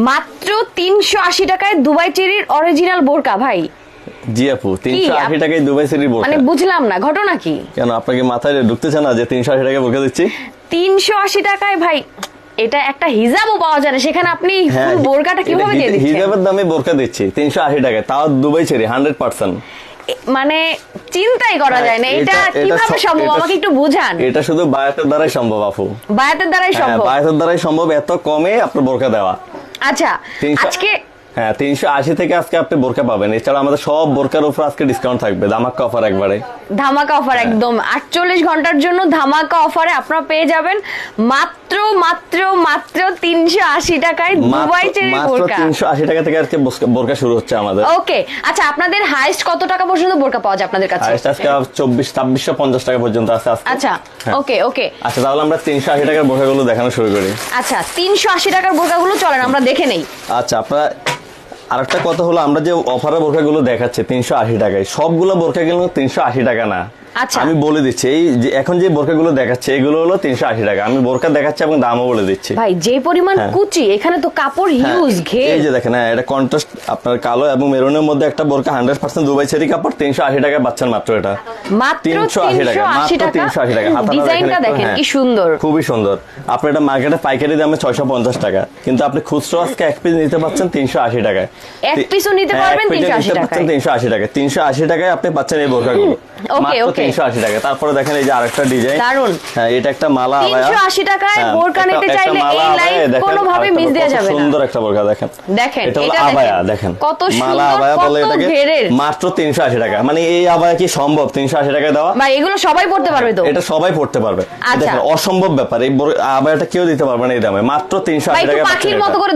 মাত্র 380 টাকায় Dubai চেরির original বোরকা ভাই। জি আপু, 380 টাকায় দুবাই চেরির বোরকা। মানে বুঝলাম না ঘটনা কি? কেন আপনাকে মাথায় ঢুকতেছে না যে 380 টাকায় বোরকা দিচ্ছি? 380 টাকায় ভাই এটা একটা হিজাবও পাওয়া যায় না, সেখানে আপনি ফুল বোরকাটা কিভাবে দিয়ে দিচ্ছেন? হিজাবের দামে বোরকা দিচ্ছি 380 টাকায়, তাও দুবাই চেরি 100%। মানে চিন্তাই করা যায় না, এটা কিভাবে সম্ভব আমাকে একটু বুঝান। এটা শুধু বায়াতের দ্বারাই সম্ভব আপু, বায়াতের দ্বারাই সম্ভব। বায়াতের দ্বারাই সম্ভব এত কমে আপনার বোরকা দেওয়া। আচ্ছা আজকে 380 থেকে আজকে আপনি বোরকা পাবেন। এছাড়া আমাদের সব বোরকার উপর আজকে ডিসকাউন্ট থাকবে, ধামাকা অফার একবারে। ধামাকা অফার একদম 48 ঘন্টার জন্য ধামাকা অফারে আপনারা পেয়ে যাবেন মাত্র মাত্র মাত্র 380 টাকায় দুবাই চেরি বোরকা। 380 টাকা থেকে আজকে বোরকা শুরু হচ্ছে আমাদের। ওকে আচ্ছা, আপনাদের হাইস্ট কত টাকা পর্যন্ত বোরকা পাওয়া যায় আপনাদের কাছে? হাইস্ট আজকে 24-2650 টাকা পর্যন্ত আছে আজকে। আচ্ছা ওকে ওকে। আচ্ছা তাহলে আমরা 380 টাকার বোরকাগুলো দেখানো শুরু করি। আচ্ছা 380 টাকার বোরকাগুলো চলেন আমরা দেখে নেই। আচ্ছা আপনারা আরেকটা কথা হলো, আমরা যে অফারের বোরকাগুলো দেখাচ্ছি 380 টাকায়, সবগুলো বোরকা কিন্তু 380 টাকা না। আচ্ছা আমি বলে দিচ্ছি, এই যে এখন যে বোরকাগুলো দেখাচ্ছে এগুলো হলো 380 টাকা। আমি বোরকা দেখাচ্ছি এবং দামও বলে দিচ্ছি। ভাই যে পরিমাণ কুচি, এখানে তো কাপড় হিউজ ঘের। এই যে দেখেন, এটা কন্ট্রাস্ট আপনার কালো এবং মেরুনের মধ্যে একটা বোরকা 100% দুবাই চেরি কাপড়, 380 টাকায় পাচ্ছেন মাত্র। এটা মাত্র 380 টাকা, মাত্র 380 টাকা। ডিজাইনটা দেখেন কি সুন্দর, খুবই সুন্দর। আপনি এটা মার্কেটে পাইকারি দামে 650 টাকা, কিন্তু আপনি খুচরো আজকে এক পিস নিতে পাচ্ছেন 380 টাকায়। এক পিসও নিতে পারবেন 380 টাকায়। 380 টাকা, 380 টাকায় আপনি পাচ্ছেন এই বোরকাগুলো মাত্র 380 টাকা। তারপরে দেখেন এই যে আরেকটা ডিজাইন, দারুন। হ্যাঁ এটা একটা মালা আবায়া, 380 টাকায় বোরকা নিতে চাইলে এই লাইন কোনোভাবে মিস দেয়া যাবে না। সুন্দর একটা বোরকা দেখেন, দেখেন এটা হলো আবায়া, দেখেন কত মালা সুন্দর, আবায়া বলে কত এটাকে, ঘেরের। মাত্র 380 টাকা। মানে এই আবায়া কি সম্ভব 380 টাকায় দেওয়া? ভাই এগুলো সবাই পড়তে পারবে তো? এটা সবাই পড়তে পারবে। দেখেন অসম্ভব ব্যাপার, এই আবায়াটা কেউ দিতে পারবে না এই দামে, মাত্র 380 টাকা। পাখির মতো করে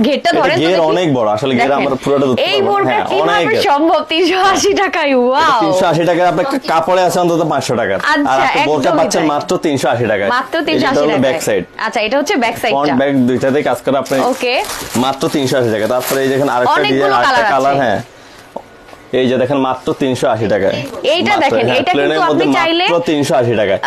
ঘেরটা ধরেন, ঘের অনেক বড়, আসলে ঘের আমার পুরোটা ধরতে পারবো। এই বোরকা কিভাবে সম্ভব 380 টাকায়? ওয়াও, 380 টাকায় আপনার কাপড়ে আছে অন্তত 500 টাকা, আর আপনি বোরকা পাচ্ছেন মাত্র 380 টাকায়। মাত্র 380 টাকা ব্যাক সাইড। আচ্ছা এটা হচ্ছে ব্যাক সাইডটা, ফ্রন্ট ব্যাক দুইটাতেই কাজ করে আপনি। ওকে মাত্র 380 টাকা। তারপরে এই দেখেন আরেকটা ডিজাইন, আরেকটা কালার, হ্যাঁ এই যে দেখেন মাত্র 380 টাকায়। এইটা দেখেন, এটা কিন্তু আপনি চাইলে মাত্র 380 টাকায়।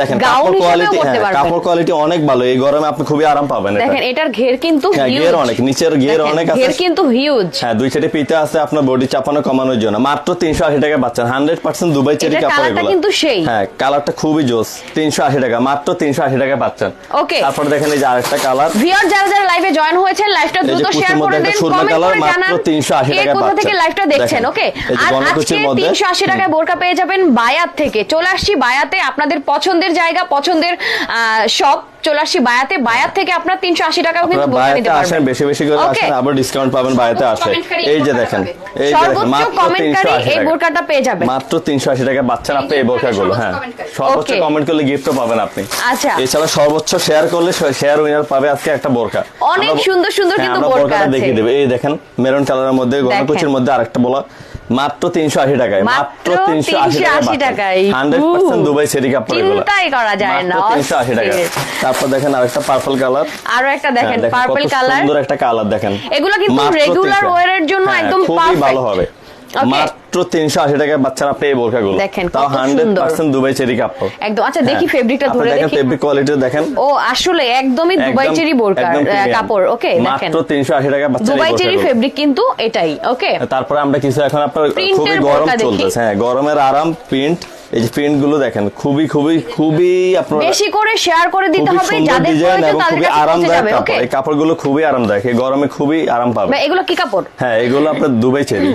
দেখেন কাপড় কোয়ালিটি, কাপড় কোয়ালিটি অনেক ভালো, এই গরমে আপনি খুবই আরাম পাবেন। দেখেন এটার ঘের কিন্তু হিউজ, ঘের অনেক, নিচের ঘের অনেক আছে, ঘের কিন্তু হিউজ। হ্যাঁ দুই সাইডে পিতা আছে আপনার বডি চাপানো কমানোর জন্য। মাত্র 380 টাকায় পাচ্ছেন 100% দুবাই চেরি কাপড়। এগুলো কিন্তু সেই, হ্যাঁ কালারটা খুবই জোস। 380 টাকা, মাত্র 380 টাকায় পাচ্ছেন। ওকে তারপর দেখেন এই যে আরেকটা কালার। ভিউয়ার যারা যারা লাইভে জয়েন হয়েছেন লাইভটা দ্রুত শেয়ার করে দেন, কমেন্ট করে জানান মাত্র 380 টাকায় কোথা থেকে লাইভটা দেখছেন। ওকে আর আজকে 380 টাকায় বোরকা পেয়ে যাবেন বায়াত থেকে। চলে আসছি বায়াতে, আপনাদের পছন্দের জায়গা, পছন্দের শপ, চলে আসছি বায়াতে। বায়াত থেকে আপনার 380 টাকাও কিন্তু বোরকা নিতে পারবেন। আসেন বেশি বেশি করে আসেন, আবার ডিসকাউন্ট পাবেন বায়াতে আসে। এই যে দেখেন, এই যে সর্বোচ্চ কমেন্টকারী এই বোরকাটা পেয়ে যাবেন মাত্র 380 টাকা পাচ্ছেন আপনি এই বোরকাগুলো। হ্যাঁ সর্বোচ্চ কমেন্ট করলে গিফটও পাবেন আপনি। আচ্ছা এছাড়া সর্বোচ্চ শেয়ার করলে শেয়ার উইনার পাবে আজকে একটা বোরকা। অনেক সুন্দর সুন্দর কিন্তু বোরকা আছে, দেখিয়ে দেব। এই দেখেন মেরুন কালারের মধ্যে গণকুচির মধ্যে আরেকটা বলা, মাত্র 380 টাকায়, মাত্র 380 টাকায় 100% দুবাই চেরি কাপড়। এগুলো চিন্তাই করা যায় না, 380 টাকা। তারপর দেখেন আরেকটা পার্পল কালার, আরো একটা দেখেন পার্পল কালার, সুন্দর একটা কালার দেখেন। এগুলো কিন্তু রেগুলার ওয়্যারের জন্য একদম পারফেক্ট, ভালো হবে। মাত্র 380 টাকায় বাচ্চারা পেয়ে বোরকাগুলো, তাও 100% দুবাই চেরি কাপড় একদম। আচ্ছা দেখি ফেব্রিকটা ধরে দেখি, ফেব্রিক কোয়ালিটি দেখেন। ও আসলে একদমই দুবাই চেরি বোরকা কাপড়। ওকে দেখেন মাত্র 380 টাকা বাচ্চারা দুবাই চেরি ফেব্রিক কিন্তু এটাই। ওকে তারপরে আমরা কিছু এখন আপনার খুবই গরম চলতেছে, হ্যাঁ গরমের আরাম প্রিন্ট। এই যে প্রিন্ট গুলো দেখেন খুবই খুবই খুবই আপনার বেশি করে শেয়ার করে দিতে হবে যাদের প্রয়োজন তাদের কাছে পৌঁছে যাবে। ওকে এই কাপড়গুলো খুবই আরামদায়ক, এই গরমে খুবই আরাম পাবে। এগুলো কি কাপড়? হ্যাঁ এগুলো আপনার দুবাই চেরি,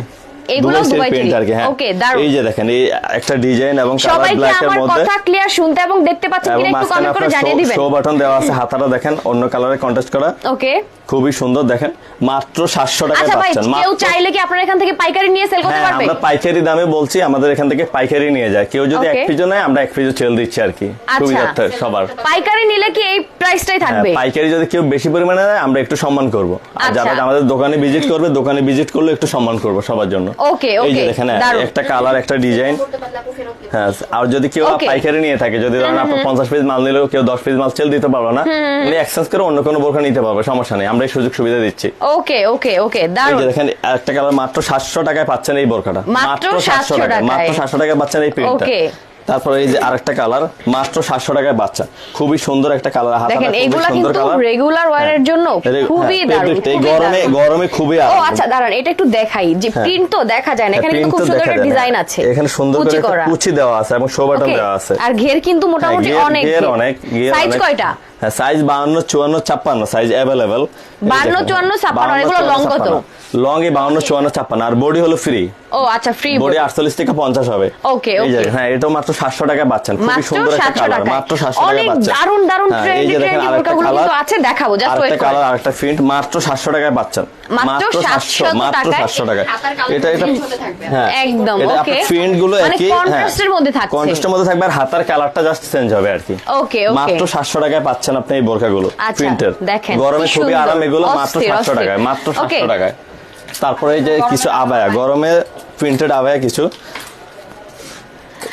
এগুলো দুবাই চেরি আর কি। হ্যাঁ ওকে দারুন। এই যে দেখেন এই একটা ডিজাইন এবং কালার ব্ল্যাক এর মধ্যে। কথা ক্লিয়ার শুনতে এবং দেখতে পাচ্ছেন কিনা একটু কমেন্ট করে জানিয়ে দিবেন। শো বাটন দেওয়া আছে, হাতাটা দেখেন অন্য কালারে কন্ট্রাস্ট করা। ওকে খুবই সুন্দর দেখেন, মাত্র 700 টাকায় পাচ্ছেন। কেউ চাইলে কি আপনারা এখান থেকে পাইকারি নিয়ে সেল করতে পারবে? আমরা পাইকারি দামে বলছি, আমাদের এখান থেকে পাইকারি নিয়ে যায়। কেউ যদি এক পিসও নেয় আমরা এক পিসও সেল দিচ্ছি আর কি, সুবিধার্থে সবার। পাইকারি নিলে কি এই প্রাইসটাই থাকবে? পাইকারি যদি কেউ বেশি পরিমাণে নেয় আমরা একটু সম্মান করব, আর যারা আমাদের দোকানে ভিজিট করবে দোকানে ভিজিট করলে একটু সম্মান করব সবার জন্য। ওকে এই যে দেখেন একটা কালার একটা ডিজাইন। হ্যাঁ আর যদি কেউ পাইকারি নিয়ে থাকে, যদি ধরেন আপনি 50 পিস মাল নিলেও কেউ 10 পিস মাল সেল দিতে পারবে না, উনি এক্সচেঞ্জ করে অন্য কোনো বোরকা নিতে পারবে, সমস্যা নেই, আমরা এই সুযোগ সুবিধা দিচ্ছি। ওকে ওকে ওকে দারুন। এই যে দেখেন একটা কালার মাত্র 700 টাকায় পাচ্ছেন এই বোরকাটা, মাত্র 700 টাকা, মাত্র 700 টাকায় পাচ্ছেন এই প্রিন্টটা। তারপরে এই যে আরেকটা কালার মাত্র 700 টাকায় বাচ্চা, খুবই সুন্দর একটা কালার। দেখেন এগুলা কিন্তু রেগুলার ওয়্যারের জন্য খুবই দারুণ, এই গরমে খুবই ও আচ্ছা দাঁড়ান এটা একটু দেখাই যে প্রিন্ট তো দেখা যায় না, এখানে কিন্তু খুব সুন্দর একটা ডিজাইন আছে, এখানে সুন্দর করে একটা কুচি দেওয়া আছে এবং শো বাটন দেওয়া আছে। আর ঘের কিন্তু মোটামুটি অনেক, সাইজ কয়টা? হ্যাঁ সাইজ 52 54 56 সাইজ अवेलेबल। 52 54 56 এগুলো লং কত? লং এ 52 54 56 আর বডি হলো ফ্রি। ও আচ্ছা ফ্রি বডি 48 থেকে 50 হবে। ওকে এই যে হ্যাঁ এটা মাত্র 700 টাকা পাচ্ছেন, খুবই সুন্দর একটা কালার, মাত্র 700 টাকা পাচ্ছেন। অনেক দারুন দারুন ট্রেন্ডি বোরকাগুলো কিন্তু আছে, দেখাবো জাস্ট ওয়েট আরেকটা কালার আরেকটা প্রিন্ট মাত্র 700 টাকায় পাচ্ছেন, মাত্র 700 টাকায়। এটা হ্যাঁ একদম ওকে, প্রিন্ট গুলো মানে একই, কন্ট্রাস্টের মধ্যে থাকছে, কন্ট্রাস্টের মধ্যে থাকবে আর হাতার কালারটা জাস্ট চেঞ্জ হবে আর কি। ওকে ওকে মাত্র 700 টাকায় পাচ্ছেন আপনি এই বোরকাগুলো প্রিন্টের। দেখেন গরমে খুবই আরাম, এগুলো মাত্র 700 টাকায়, মাত্র 700 টাকায়। তারপরে এই যে কিছু আবায়া, গরমে প্রিন্টেড আবায়া কিছু,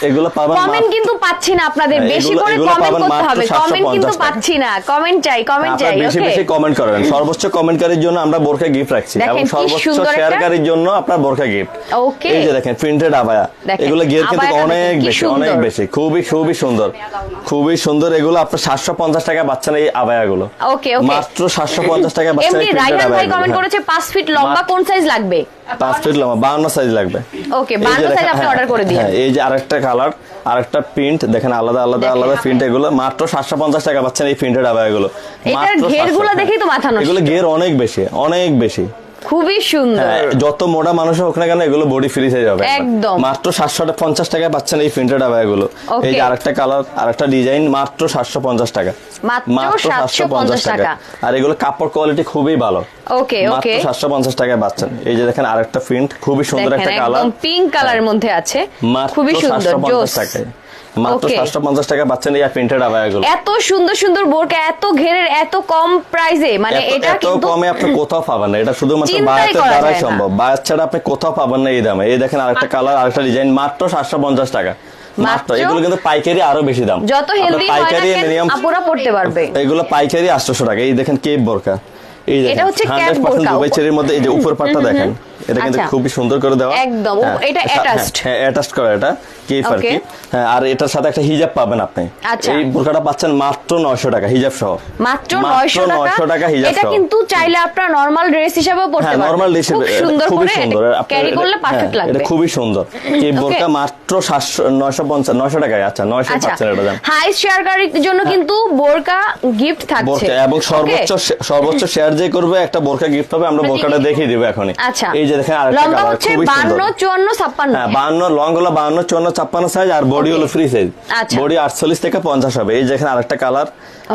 এগুলো পাবেন। কমেন্ট কিন্তু পাচ্ছি না আপনাদের, বেশি করে কমেন্ট করতে হবে, কমেন্ট কিন্তু পাচ্ছি না, কমেন্ট চাই ওকে বেশি বেশি কমেন্ট করবেন। সর্বোচ্চ কমেন্টকারীর জন্য আমরা বোরকা গিফট রাখছি এবং সর্বোচ্চ শেয়ারকারীর জন্য আপনার বোরকা গিফট। ওকে এই যে দেখেন প্রিন্টেড আবায়া, এগুলো গিয়ার কিন্তু অনেক বেশি খুবই সুন্দর, খুবই সুন্দর। এগুলো আপনার 750 টাকা পাচ্ছেন এই আবায়াগুলো। ওকে ওকে মাত্র 750 টাকা পাচ্ছেন। এমনি রাইহান ভাই কমেন্ট করেছে 5 ফিট লম্বা কোন সাইজ লাগবে? 5 ফিট লম্বা 52 সাইজ লাগবে। ওকে 52 সাইজ আপনি অর্ডার করে দিন। হ্যাঁ এই যে আরেকটা কালার আরেকটা প্রিন্ট দেখেন, আলাদা প্রিন্ট, এগুলো মাত্র 750 টাকা পাচ্ছেন এই প্রিন্টেড আবায়াগুলো। এটার ঘেরগুলো দেখেই তো মাথা নষ্ট, এগুলো ঘের অনেক বেশি খুবই সুন্দর। যত মোটা মানুষ হোক না কেন এগুলো বডি ফ্রি সাইজ হবে একদম। মাত্র 750 টাকায় পাচ্ছেন এই প্রিন্টেড আবায়াগুলো। এই যে আরেকটা কালার আরেকটা ডিজাইন মাত্র 750 টাকা, মাত্র 750 টাকা। আর এগুলো কাপড় কোয়ালিটি খুবই ভালো। ওকে মাত্র 750 টাকায় পাচ্ছেন। এই যে দেখেন আরেকটা প্রিন্ট, খুবই সুন্দর একটা কালার, একদম পিঙ্ক কালারের মধ্যে আছে, খুবই সুন্দর, জোস। মাত্র 750 টাকা পাচ্ছেন এই প্রিন্টেড আবায়াগুলো। এত সুন্দর বোরকা, এত ঘেরের, এত কম প্রাইসে, মানে এটা কিন্তু এত কমে আপনি কোথাও পাবেন না, এটা শুধুমাত্র বায়াতের দ্বারাই সম্ভব, বায়াত ছাড়া আপনি কোথাও পাবেন না এই দামে। এই দেখেন আরেকটা কালার আরেকটা ডিজাইন মাত্র 750 টাকা মাত্র। এগুলো কিন্তু পাইকারি আরো বেশি দাম, যত হেলদি পাইকারি মিনিমাম আপুরা পড়তে পারবে। এগুলো পাইকারি 800 টাকা। এই দেখেন কেপ বোরকা, এই দেখেন এটা হচ্ছে ক্যাপ 100% বোরকা, দুবাই চেরির মধ্যে এই যে উপর পাটটা দেখেন, এটা কিন্তু খুবই সুন্দর করে দেওয়া, একদম এটা অ্যাটাচড, হ্যাঁ অ্যাটাচড করা, এটা কেপ আর কি। হ্যাঁ আর এটার সাথে একটা হিজাব পাবেন আপনি। এই বোরকাটা পাচ্ছেন মাত্র 900 টাকা হিজাব সহ, মাত্র 900 টাকা হিজাব সহ। এটা কিন্তু চাইলে আপনার নরমাল ড্রেস হিসেবেও পড়তে পারবেন, নরমাল ড্রেস খুবই সুন্দর, ক্যারি করলে পারফেক্ট লাগবে। এটা খুবই সুন্দর। এই বোরকা মাত্র 950 টাকায়। আচ্ছা 900 পাচ্ছেন এটা দাম। হাই শেয়ারকারীর জন্য কিন্তু বোরকা গিফট থাকছে, এবং সর্বোচ্চ শেয়ার যে করবে একটা বোরকা গিফট হবে। আমরা বোরকাটা দেখিয়ে দিব এখনই। আচ্ছা এই যে দেখেন আরেকটা কালার খুবই সুন্দর, 52 54 56। হ্যাঁ 52 লং হলো 52 54 56 সাইজ আর বডি হলো ফ্রি সাইজ, বডি 48 থেকে 50 হবে। এই যে দেখেন আরেকটা কালার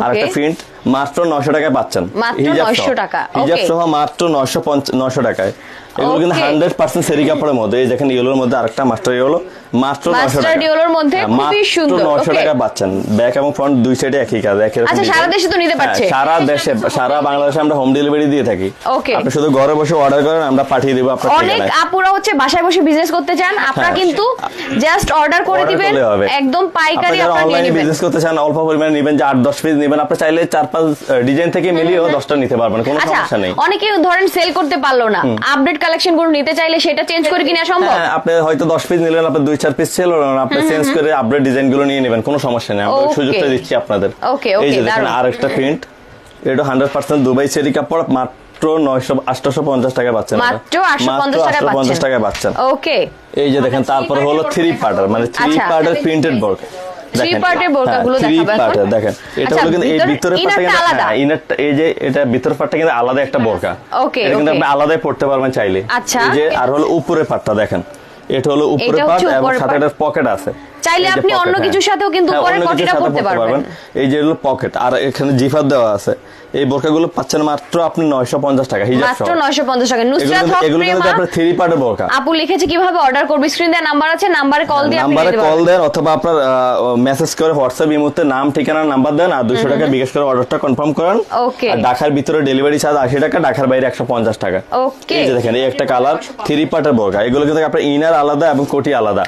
আরেকটা প্রিন্ট মাত্র 900 টাকায় পাচ্ছেন, মাত্র 900 টাকা হিজাব সহ মাত্র 900 টাকায়। এগুলো কিন্তু 100% সেরি কাপড়ের মধ্যে। এই দেখেন ইয়েলোর মধ্যে আরেকটা মাস্টার ইয়েলো মাত্র 900 টাকা, ইয়েলোর মধ্যে খুবই সুন্দর, 900 টাকা পাচ্ছেন। ব্যাক এবং ফ্রন্ট দুই সাইডে একই কাজ, একই রকম। আচ্ছা সারা দেশে তো নিতে পারছে? সারা দেশে, সারা বাংলাদেশে আমরা হোম ডেলিভারি দিয়ে থাকি। আপনি শুধু ঘরে বসে অর্ডার করেন, আমরা পাঠিয়ে দেব আপনার ঠিকানায়। অনেক আপুরা হচ্ছে বাসায় বসে বিজনেস করতে চান, আপনারা কিন্তু জাস্ট অর্ডার করে দিবেন, একদম পাইকারি আপনারা নিয়ে নেবেন। বিজনেস করতে চান অল্প পরিমাণে নেবেন, যে 8-10 পিস নেবেন, আপনি চাইলে 4-5 ডিজাইন থেকে মিলিয়েও 10টা নিতে পারবেন, কোনো সমস্যা নেই। অনেকে ধরেন সেল করতে পারলো না, আপডেট কালেকশন গুলো নিতে চাইলে সেটা চেঞ্জ করে কিনা সম্ভব? হ্যাঁ আপনি হয়তো 10 পিস নিলেন, আপনি 2-4 পিস সেল হলো, আপনি চেঞ্জ করে আপডেট ডিজাইন গুলো নিয়ে নেবেন, কোনো সমস্যা নেই, আমরা সুযোগটা দিচ্ছি আপনাদের। এই যে দেখেন আরেকটা প্রিন্ট, এটা 100% দুবাই চেরি কাপড়, মাত্র 850 টাকা পাচ্ছেন, মাত্র 850 টাকা পাচ্ছেন। ওকে এই যে দেখেন তারপর হলো 3 পার্টার, মানে 3 পার্টার প্রিন্টেড বোরকা। 3 পার্টের বোরকাগুলো দেখাবেন। দেখেন এটা হলো কিন্তু এই ভিতরের পার্টটা কিন্তু ইনারটা, এই যে এটা ভিতরের পার্টটা কিন্তু আলাদা একটা বোরকা, এটা কিন্তু আপনি আলাদাই পড়তে পারবেন চাইলে। এই যে আর হলো উপরের পার্টটা দেখেন, এটা হলো উপরের পার্ট এবং সাথে একটা পকেট আছে, চাইলে আপনি অন্য কিছুর সাথেও কিন্তু পরে কটিটা করতে পারবেন। এই যে হলো পকেট আর এখানে জিফার দেওয়া আছে। এই বোরকাগুলো পাচ্ছেন মাত্র আপনি 950 টাকা হিজাব সহ, মাত্র 950 টাকা। নুসরাত হক এগুলো কিন্তু আপনার 3 পার্টের বোরকা। আপু লিখেছে কিভাবে অর্ডার করবে, স্ক্রিন দেয়া নাম্বার আছে, নম্বরে কল দিয়ে আপনি নিতে পারবেন। নম্বরে কল দেন অথবা আপনার মেসেজ করে হোয়াটসঅ্যাপ ইমোতে নাম ঠিকানা নাম্বার দেন আর 200 টাকা বিকাশ করে অর্ডারটা কনফার্ম করেন। ওকে। আর ঢাকার ভিতরে ডেলিভারি চার্জ 80 টাকা, ঢাকার বাইরে 150 টাকা। ওকে। এই যে দেখেন এই একটা কালার 3 পার্টের বোরকা, এগুলো কিন্তু আপনার ইনার আলাদা এবং কোটি আলাদা,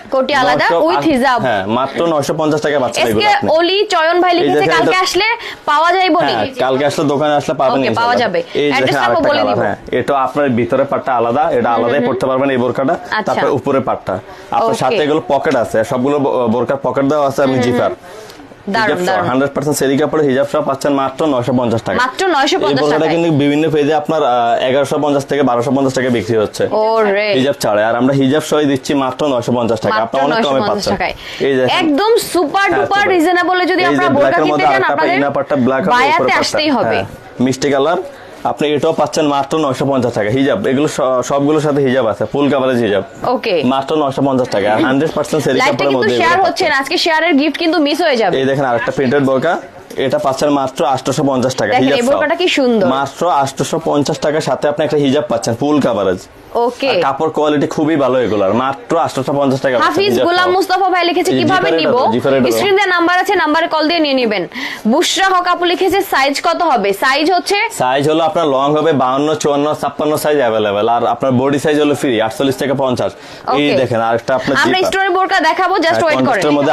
উইথ হিজাব হ্যাঁ মাত্র 950 টাকা পাচ্ছেন এগুলো এসকে আপনি। অলি চয়ন ভাই লিখেছে কালকে আসলে পাওয়া যায় বলি। হ্যাঁ কালকে আসলে দোকানে আসলে পাবেন ওকে, পাওয়া যাবে। এই দেখেন অ্যাড্রেসটা আরেকটা বলে কালার, দিব। হ্যাঁ এটা আপনার ভিতরে পাটটা আলাদা, এটা আলাদাই পড়তে পারবেন এই বোরকাটা। আচ্ছা। তারপর উপরে পাটটা আপনার Okay. সাথে এগুলো পকেট আছে, সবগুলো বোরকার পকেট দেওয়া আছে এবং জিপার। দারুন দারুন। 100% সেরি কাপড়ে হিজাব সহ পাচ্ছেন মাত্র 950 টাকা। মাত্র এই 950 বোরকাটা টাকায়। কিন্তু বিভিন্ন পেজে আপনার 1150 থেকে 1250 টাকা বিক্রি হচ্ছে ওরে হিজাব ছাড়া, আর আমরা হিজাব সহ দিচ্ছি মাত্র 950 টাকা। মাত্র আপনারা অনেক কমে 950 পাচ্ছেন। টাকায়। এই দেখেন একদম সুপার হ্যাঁ, ডুপার super। রিজনেবলে যদি এই যে আপনারা বোরকা ব্ল্যাকের কিনতে মধ্যে চান আরেকটা আপনাদের ইনার পাটটা ব্ল্যাক হবে, উপরে বায়াতে পাটটা, আসতেই হবে। হ্যাঁ, মিষ্টি কালার। আপনি এটাও পাচ্ছেন মাত্র 950 টাকা। হিজাব এগুলো সবগুলোর সাথে হিজাব আছে, ফুল কাভারেজ হিজাব ওকে, মাত্র 950 টাকা। 100% সেরি লাইভটা কাপড়ের কিন্তু মধ্যে শেয়ার এগুলো হচ্ছে না, পাচ্ছেন। আজকে শেয়ারের গিফট কিন্তু মিস হয়ে যাবে। এই দেখেন আরেকটা প্রিন্টেড বোরকা, এটা পাচ্ছেন মাত্র 850 টাকা। দেখেন, হিজাব এই সহ। বোরকাটা কি সুন্দর। মাত্র 850 টাকার সাথে আপনি একটা হিজাব পাচ্ছেন ফুল কাভারেজ। ওকে, আর কাপড় কোয়ালিটি খুবই ভালো এগুলার, মাত্র 850 টাকা। হাফিজ গোলাম মুস্তাফা ভাই লিখেছে এই যে কিভাবে জিফারের নিব, এটা তো, জিফারের এটা তো। স্ক্রিনে নাম্বার আছে, নাম্বারে কল দিয়ে নিয়ে নেবেন। বুশরা হক আপু লিখেছে সাইজ কত হবে, সাইজ হচ্ছে সাইজ হলো আপনার লং হবে 52, 54, 56 সাইজ অ্যাভেলেবেল, আর আপনার বডি সাইজ হলো ফ্রি 48 থেকে 50। এই Okay. দেখেন আরেকটা আপনার আমরা জিপার। স্টোরে বোরকা দেখাবো, জাস্ট ওয়েট করেন। কন্ট্রাস্টের মধ্যে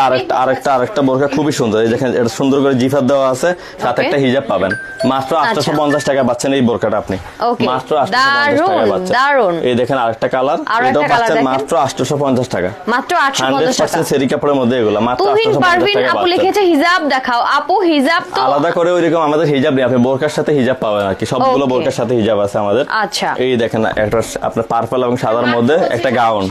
আরেকটা বোরকা খুবই সুন্দর। এই দেখেন এটা সুন্দর করে জিফার দেওয়া আছে, সাথে Okay. একটা হিজাব পাবেন। মাত্র 850 টাকা পাচ্ছেন এই বোরকাটা আপনি। Okay. মাত্র 850 টাকা দারুন, পাচ্ছেন। দারুন। এই দেখেন আরেকটা কালার, আরো এটাও একটা colour পাচ্ছেন দেখেন। মাত্র 850 টাকা। মাত্র 850 টাকা। 100% সেরি কাপড়ের মধ্যে এগুলো মাত্র তুহিন 850 পারভিন টাকা আপু পাচ্ছেন। লিখেছে হিজাব দেখাও। আপু হিজাব তো আলাদা করে ওইরকম আমাদের হিজাব নেই, আপনি বোরকার সাথে হিজাব পাবেন আর কি, সবগুলো Okay. বোরকার সাথে হিজাব আছে আমাদের। আচ্ছা। এই দেখেন একটা আপনার পার্পল এবং সাদার মধ্যে একটা গাউন,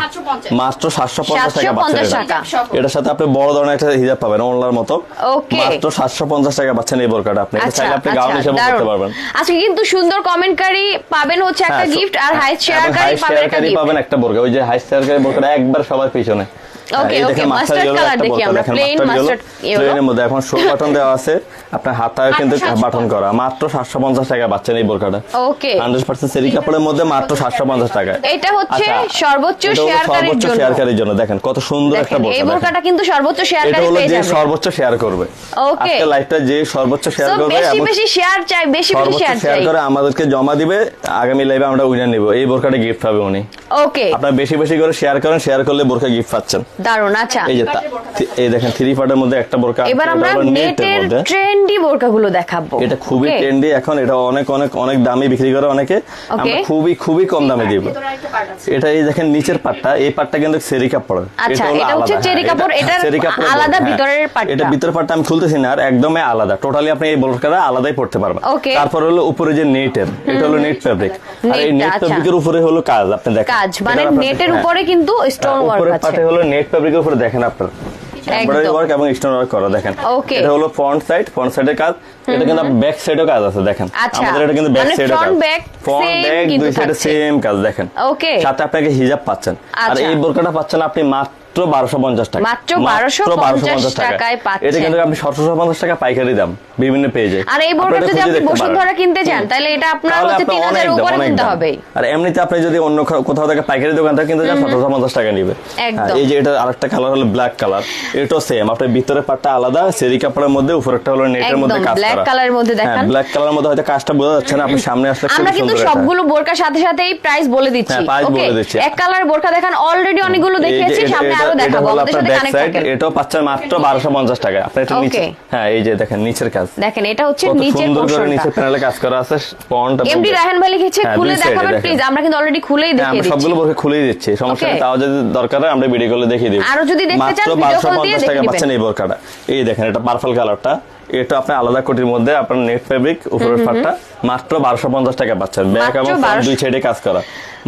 মাত্র 750 টাকা পাচ্ছেন 750 এটা। টাকা। এটার সাথে আপনি বড় ধরনের একটা হিজাব পাবেন ওড়নার মতো। Okay. মাত্র 750 টাকা পাচ্ছেন এই বোরকাটা আপনি। এটা আচ্ছা, চাইলে আপনি গাউন হিসেবে দারুন। পরতে পারবেন। আজকে কিন্তু সুন্দর কমেন্টকারী পাবেন হচ্ছে একটা হ্যাঁ, গিফট, আর হাই এবং শেয়ারকারী হাই পাবেন একটা শেয়ারকারী গিফট। পাবেন একটা বোরকা, ওই যে হাই শেয়ারকারী বোরকাটা একবার সবার পিছনে। Okay, এই okay, দেখেন mustard মাস্টার color দেখি আমরা, plain mustard yellow। প্লেনের মধ্যে এখন শো বাটন দেওয়া আছে, আপনার হাতায় কিন্তু বাটন করা। মাত্র 750 টাকা পাচ্ছেন এই বোরকাটা। ওকে, 100% সেরি কাপড়ের মধ্যে মাত্র 750 টাকা। এটা হচ্ছে আচ্ছা, সর্বোচ্চ এটা হলো শেয়ারকারীর সর্বোচ্চ জন্য। শেয়ারকারীর জন্য। দেখেন কত সুন্দর একটা দেখেন, বোরকা। এই দেখেন। বোরকাটা কিন্তু সর্বোচ্চ এটা শেয়ারকারী হলো পেয়ে যে যাবে। সর্বোচ্চ শেয়ার করবে। Okay. আজকে লাইভটা যে সর্বোচ্চ শেয়ার So, করবে বেশি এবং বেশি শেয়ার চাই, বেশি বেশি সর্বোচ্চ শেয়ার শেয়ার চাই। করে আমাদেরকে জমা দিবে, আগামী লাইভে আমরা উইনার নিব। এই বোরকাটা গিফট পাবে উনি। ওকে, আপনারা বেশি বেশি করে শেয়ার করেন, শেয়ার করলে বোরকা গিফট পাচ্ছেন। দারুন। আচ্ছা, এই যে এই দেখেন থ্রি পার্টের মধ্যে একটা বোরকা। এবার আমরা এটা হলো নেটের নেটের মধ্যে। ট্রেন্ডি বোরকাগুলো দেখাবো। এটা খুবই Okay? ট্রেন্ডি এখন, এটা অনেক অনেক অনেক দামে বিক্রি করে অনেকে। আমরা খুবই খুবই কম দামে দিব। এটা এই দেখেন নিচের পাটটা, এই পাটটা কিন্তু সেরি কাপড়। আচ্ছা, হলো এটা হচ্ছে আলাদা, চেরি হ্যাঁ, কাপড়, এটা এটার চেরি কাপড়ের আলাদা বোরকা, হ্যাঁ। ভিতরের পাটটা। এটা ভিতরের পাটটা আমি খুলতেছি না, আর একদমই আলাদা। টোটালি আপনি এই বোরকাটা আলাদাই পড়তে পারবেন। Okay. তারপর হলো উপরে যে নেটের, এটা হলো নেট ফেব্রিক। আর এই নেটটা, নেট আচ্ছা। ফেব্রিকের উপরে হলো কাজ, আপনি দেখেন কাজ মানে এটা আপনার- নেটের হ্যাঁ। উপরে কিন্তু স্টোন ওয়ার্ক উপরের আছে। পাটে হলো নেট ফেব্রিকের উপরে দেখেন আপনার এমব্রয়ডারি একদম। ওয়ার্ক এবং স্টোন ওয়ার্ক করা। দেখেন Okay. এটা হলো ফ্রন্ট সাইডের কাজ। এটা কিন্তু ব্যাক সাইডেও কাজ আছে, দেখেন আচ্ছা, আমাদের এটা কিন্তু ব্যাক মানে সাইডেও কাজ। front, back front same back কিন্তু দুই সাইডে থাকছে। সেম কাজ। দেখেন Okay. সাথে আপনাকে হিজাব পাচ্ছেন। আর আচ্ছা। এই বোরকাটা পাচ্ছেন আপনি মাত্র 1250 টাকা। মাত্র 1250 টাকায় পাচ্ছেন। এটা কিন্তু আপনি 1750 টাকা পাইকারি দাম বিভিন্ন পেজে। আর এই বোরকা যদি আপনি বসুন্ধরা কিনতে চান তাহলে এটা আপনার হচ্ছে 3000 এর উপরে কিনতে হবে। আর এমনিতে আপনি যদি অন্য কোথাও থেকে পাইকারি দোকান থেকে কিনতে চান 1750 টাকা নিবে। একদম। এই যে এটা আরেকটা কালার হলো ব্ল্যাক কালার, এটাও সেম। আপনার ভিতরে পাটটা আলাদা সেরি কাপড়ের মধ্যে, উপরেরটা হলো নেটের মধ্যে একদম কাজ করা। ব্ল্যাক কালারের মধ্যে দেখান। হ্যাঁ, ব্ল্যাক কালারের মধ্যে হয়তো কাজটা বোঝা যাচ্ছে না, আপনি সামনে আসলে খুব আমরা কিন্তু সুন্দর এটা। সবগুলো বোরকার সাথে সাথেই প্রাইস বলে দিচ্ছি। হ্যাঁ, price ওকে, বলে দিচ্ছি। এক কালার বোরকা দেখান, অলরেডি অনেকগুলো এই যে দেখিয়েছি, সামনে আরো এটা দেখাবো। হলো আমাদের আপনার সাথে ব্যাক কানেক্ট সাইড, থাকেন। এটাও পাচ্ছেন মাত্র 1250 টাকা। আপনি এটা নিচে, Okay. হ্যাঁ এই যে দেখেন নিচের কাজ। দেখেন এটা হচ্ছে কত নিচের সুন্দর করে পোরশনটা। নিচের প্যানেলে কাজ করা আছে। ফন্ট এমডি রায়হান ভাই লিখেছে হ্যাঁ, খুলে দুই side এ দেখাবেন দেখেন। প্লিজ। আমরা কিন্তু অলরেডি খুলেই হ্যাঁ, দেখিয়ে আমরা দিচ্ছি। সবগুলো বোরকা খুলেই দিচ্ছি, সমস্যা নেই। Okay. তাও যদি দরকার হয় আমরা ভিডিও কলে দেখিয়ে দিব। আরো যদি দেখতে চান, মাত্র video call দিয়ে 1250 টাকা দেখে পাচ্ছেন এই বোরকাটা। এই দেখেন এটা পার্পল কালারটা, এটা আপনি আলাদা কোটির মধ্যে আপনার নেট ফেব্রিক, উপরের পাটটা মাত্র 1250 টাকা পাচ্ছেন। ব্যাক মাত্র এবং ফ্রন্ট 1200 দুই সাইডে কাজ করা।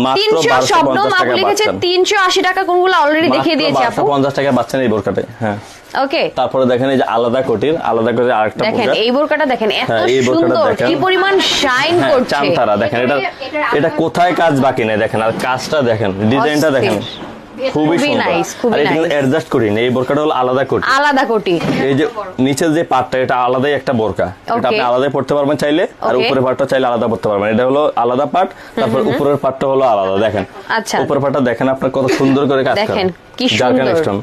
মাত্র 300 স্বপ্ন 1250 মাপ টাকা লিখেছে পাচ্ছেন। 380 টাকা, কোনগুলো অলরেডি দেখিয়ে দিয়েছি আপু। 1250 টাকা পাচ্ছেন এই বোরকাতে। হ্যাঁ, ওকে, তারপরে দেখেন এই যে আলাদা কোটির আরেকটা দেখেন বোরকা। এই বোরকাটা দেখেন এত হ্যাঁ, এই বোরকাটা সুন্দর, দেখেন। কি পরিমাণ শাইন হ্যাঁ, করছে। চামতারা দেখেন। এটা কোথায় কাজ বাকি নেই, দেখেন। আর কাজটা দেখেন, ডিজাইনটা দেখেন, খুবই সুন্দর। nice, খুবই আর এটা কিন্তু nice। অ্যাডজাস্ট করি না, এই বোরকাটা হলো আলাদা কোটি। আলাদা কোটি। এই যে নিচের যে পাটটা, এটা আলাদাই একটা বোরকা। এটা Okay. আপনি আলাদাই পড়তে পারবেন চাইলে, আর Okay. উপরের পাটটা চাইলে আলাদা পড়তে পারবেন। এটা হলো আলাদা পাট, তারপর উপরের পাটটা হলো আলাদা। দেখেন আচ্ছা। উপরের পাটটা দেখেন আপনার কত সুন্দর করে কাজ করা। দেখেন, কি জারকান সুন্দর। স্টোন।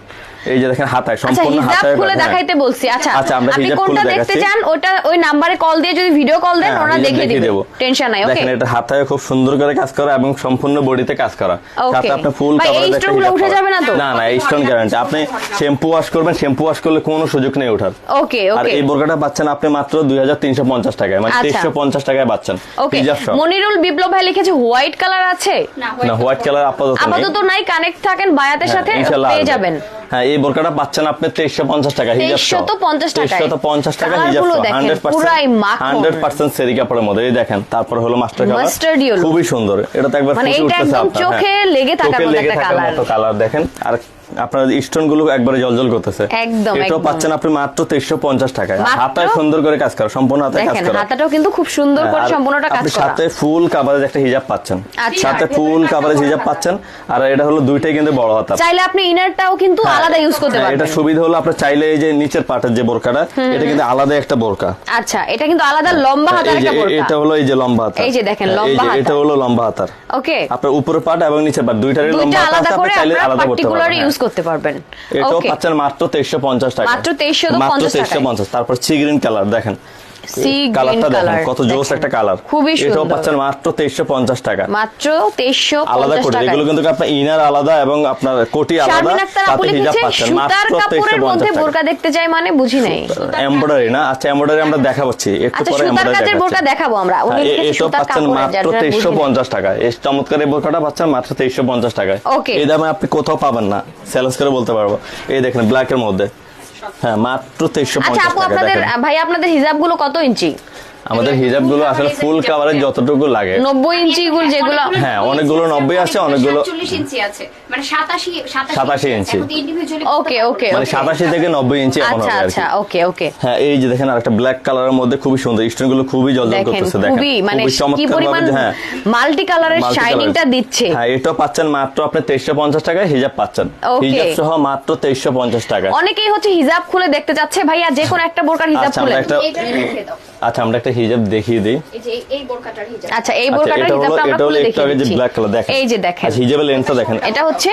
এই যে দেখেন হাতায় আচ্ছা সম্পূর্ণ হিজাব হাতায় খুলে দেখাইতে বলছি। আচ্ছা আমরা আপনি হিজাব কোনটা খুলে দেখতে দেখাচ্ছি। চান ওটা ওই নাম্বারে কল দিয়ে যদি ভিডিও কল দেন ওরা দেখিয়ে দিবে, টেনশন নাই। ওকে দেখেন এটা হাতায় খুব সুন্দর করে কাজ করা এবং সম্পূর্ণ বডিতে কাজ করা, সাথে আপনি ফুল ভাই, এই কভারেজ একটা স্টোনগুলো হিজাব উঠে করা। যাবে না তো? না না, এই স্টোন গ্যারান্টি। আপনি শ্যাম্পু ওয়াশ করবেন, শ্যাম্পু ওয়াশ করলে কোনো সুযোগ নেই ওঠার। ওকে আর ওকে এই বোরকাটা পাচ্ছেন আপনি মাত্র 2350 টাকায়, মানে আচ্ছা। 2350 টাকায় পাচ্ছেন ওকে। হিজাব সহ। মনিরুল বিপ্লব ভাই লিখেছে হোয়াইট কালার আছে? না হোয়াইট কালার আপাতত নেই। আপাতত নাই, কানেক্ট থাকেন বায়াতের সাথে ইনশাআল্লাহ পেয়ে আসবে। যাবেন। হ্যাঁ এই বোরকাটা পাচ্ছেন আপনি 2350 টাকা হিজাব সহ। 2350 টাকায়। 2350 টাকা হিজাব কালারগুলো সহ। দেখেন, 100% পুরাই মাখন। 100% সেরি কাপড়ের মধ্যে। এই দেখেন, তারপর হলো মাস্টার কালার, Mustard yellow। খুবই সুন্দর। এটা তো একবার মানে ফুটে এটা উঠতেছে একদম আপনার, চোখে হ্যাঁ। লেগে থাকার চোখে মতো লেগে একটা থাকার কালার। মতো কালার দেখেন। আর আপনার স্টোন গুলো একবারে জলজল করতেছে। একদম, এটাও একদম। পাচ্ছেন আপনি মাত্র 2350 টাকায়। মাত্র? হাতায় সুন্দর করে কাজ করা, সম্পূর্ণ হাতায় কাজ দেখেন করা। হাতাটাও কিন্তু খুব সুন্দর করে আর সম্পূর্ণটা কাজ আপনি করা। সাথে ফুল কভারেজ একটা হিজাব পাচ্ছেন, আচ্ছা। সাথে ফুল কভারেজ হিজাব পাচ্ছেন। আর এটা হলো দুইটাই কিন্তু বড় হাতা। চাইলে আপনি ইনারটাও কিন্তু আলাদা ইউজ করতে হ্যাঁ, পারবেন। এটা সুবিধা হলো আপনি চাইলে এই যে নিচের পাটের যে বোরকাটা, এটা কিন্তু আলাদা একটা বোরকা। আচ্ছা এটা কিন্তু আলাদা লম্বা হাতার এই যে একটা বোরকা। এটা হলো এই যে লম্বা হাতা, এই যে দেখেন, হ্যাঁ, লম্বা এই যে হাতা। এটা হলো লম্বা হাতার। ওকে। আপনার উপরের পাট এবং নিচের পাট দুইটারই লম্বা দুইটা হাতা আলাদা আছে, আপনি করে চাইলে আপনারা আলাদা করতে পার্টিকুলার পারবেন। ইউজ করতে পারবেন। এটাও ওকে। পাচ্ছেন মাত্র 2350 টাকা। মাত্র 2350 টাকায়। 2350। তারপর সি গ্রিন কালার দেখেন, সি গ্রিন কালারটা দেখেন কালার কত জোস একটা কালার, খুবই সুন্দর। এটাও পাচ্ছেন মাত্র 2350 টাকা। মাত্র আলাদা 2350 কোটি, টাকা। এগুলো কিন্তু আপনার ইনার আলাদা এবং আপনার কোটি আলাদা, শারমিন আক্তার আপু সাথে হিজাব লিখেছে পাচ্ছেন সুতার মাত্র কাপড়ের মধ্যে 2350 বোরকা টাকা। দেখতে চাই, মানে বুঝি নাই। এমব্রয়ডারি না, আচ্ছা এমব্রয়ডারি আমরা দেখাচ্ছি একটু আচ্ছা পরে। সুতার কাজের বোরকা দেখাবো আমরা। উনি লিখেছে এটাও সুতার পাচ্ছেন কাপড়ের, মাত্র যার জন্য বুঝি নাই। 2350 টাকা। এই চমৎকার এই বোরকাটা পাচ্ছেন মাত্র 2350 টাকায়। Okay. এই দামে আপনি কোথাও পাবেন না, সেলস করে বলতে পারবো। এই দেখেন ব্ল্যাক এর মধ্যে, হ্যাঁ মাত্র 2350 আচ্ছা আপু টাকা। আপনাদের দেখেন ভাই আপনাদের হিজাবগুলো কত ইঞ্চি? আমাদের হিজাব গুলো আসলে ফুল কাভারেজ যতটুকু লাগে। 90 ইঞ্চি গুলো যেগুলো। হ্যাঁ অনেকগুলো 90 আছে, অনেকগুলো 47 ইঞ্চি আছে, মানে 87 ইঞ্চি। এখন ইন্ডিভিজুয়ালি ওকে ওকে মানে 87 থেকে 90 ইঞ্চি এমন আচ্ছা হবে আর কি। আচ্ছা ওকে ওকে। হ্যাঁ এই যে দেখেন আরেকটা ব্ল্যাক কালারের মধ্যে খুবই সুন্দর, স্টোন গুলো খুবই জলজল দেখেন করতেছে। দেখেন খুবই মানে খুবই কি চমৎকার পরিমাণ ভাবে, হ্যাঁ মাল্টি কালারের multi শাইনিংটা colour। দিচ্ছে। হ্যাঁ এটাও পাচ্ছেন মাত্র আপনি 2350 টাকায় হিজাব পাচ্ছেন। Okay. হিজাব সহ মাত্র 2350 টাকা। অনেকেই হচ্ছে হিজাব খুলে দেখতে যাচ্ছে, ভাইয়া যে কোনো একটা বোরকার হিজাব আচ্ছা খুলে। আমরা একটা এটা রেখে দাও। আচ্ছা আমরা একটা হিজাব দেখিয়ে দিই। এই যে এই বোরকাটার হিজাব। আচ্ছা এই আচ্ছা, বোরকাটার এটা হলো- হিজাবটা আমরা এটা হলো খুলে একটু দেখিয়ে আগে যে দিচ্ছি। ব্ল্যাক কালার দেখেন। এই যে দেখেন, আচ্ছা হিজাবের লেন্থটা দেখেন। এটা হচ্ছে